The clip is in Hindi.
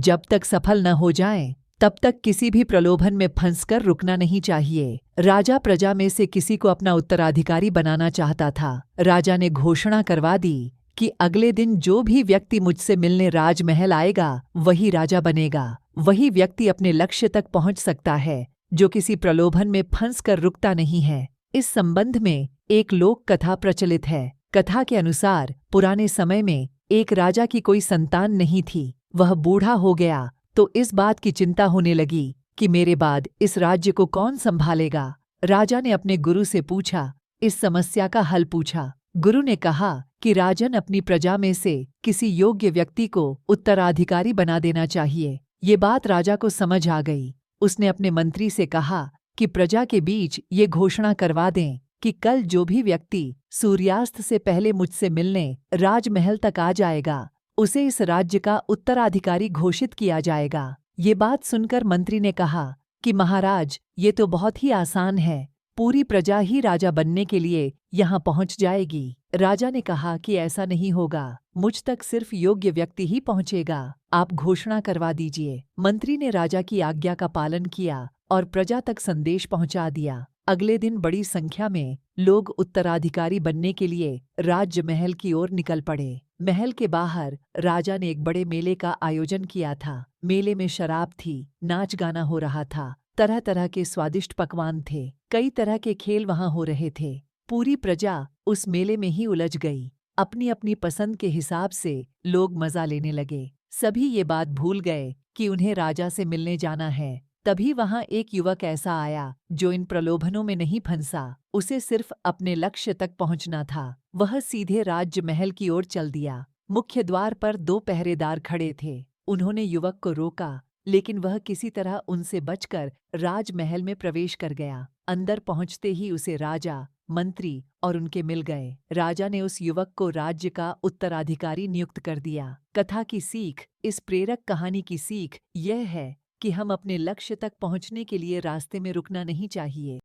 जब तक सफल न हो जाएं, तब तक किसी भी प्रलोभन में फंसकर रुकना नहीं चाहिए। राजा प्रजा में से किसी को अपना उत्तराधिकारी बनाना चाहता था। राजा ने घोषणा करवा दी कि अगले दिन जो भी व्यक्ति मुझसे मिलने राजमहल आएगा वही राजा बनेगा। वही व्यक्ति अपने लक्ष्य तक पहुंच सकता है जो किसी प्रलोभन में फंसकर रुकता नहीं है। इस संबंध में एक लोक कथा प्रचलित है। कथा के अनुसार पुराने समय में एक राजा की कोई संतान नहीं थी। वह बूढ़ा हो गया तो इस बात की चिंता होने लगी कि मेरे बाद इस राज्य को कौन संभालेगा। राजा ने अपने गुरु से पूछा, इस समस्या का हल पूछा। गुरु ने कहा कि राजन अपनी प्रजा में से किसी योग्य व्यक्ति को उत्तराधिकारी बना देना चाहिए। ये बात राजा को समझ आ गई। उसने अपने मंत्री से कहा कि प्रजा के बीच ये घोषणा करवा दें कि कल जो भी व्यक्ति सूर्यास्त से पहले मुझसे मिलने राजमहल तक आ जाएगा उसे इस राज्य का उत्तराधिकारी घोषित किया जाएगा। ये बात सुनकर मंत्री ने कहा कि महाराज, ये तो बहुत ही आसान है। पूरी प्रजा ही राजा बनने के लिए यहाँ पहुँच जाएगी। राजा ने कहा कि ऐसा नहीं होगा, मुझ तक सिर्फ योग्य व्यक्ति ही पहुँचेगा। आप घोषणा करवा दीजिए। मंत्री ने राजा की आज्ञा का पालन किया और प्रजा तक संदेश पहुँचा दिया। अगले दिन बड़ी संख्या में लोग उत्तराधिकारी बनने के लिए राजमहल की ओर निकल पड़े। महल के बाहर राजा ने एक बड़े मेले का आयोजन किया था। मेले में शराब थी, नाच गाना हो रहा था, तरह तरह के स्वादिष्ट पकवान थे, कई तरह के खेल वहां हो रहे थे। पूरी प्रजा उस मेले में ही उलझ गई। अपनी अपनी पसंद के हिसाब से लोग मजा लेने लगे। सभी ये बात भूल गए कि उन्हें राजा से मिलने जाना है। तभी वहां एक युवक ऐसा आया जो इन प्रलोभनों में नहीं फंसा। उसे सिर्फ अपने लक्ष्य तक पहुंचना था। वह सीधे राजमहल की ओर चल दिया। मुख्य द्वार पर 2 पहरेदार खड़े थे। उन्होंने युवक को रोका, लेकिन वह किसी तरह उनसे बचकर राजमहल में प्रवेश कर गया। अंदर पहुंचते ही उसे राजा, मंत्री और उनके मिल गए। राजा ने उस युवक को राज्य का उत्तराधिकारी नियुक्त कर दिया। कथा की सीख, इस प्रेरक कहानी की सीख यह है कि हम अपने लक्ष्य तक पहुंचने के लिए रास्ते में रुकना नहीं चाहिए।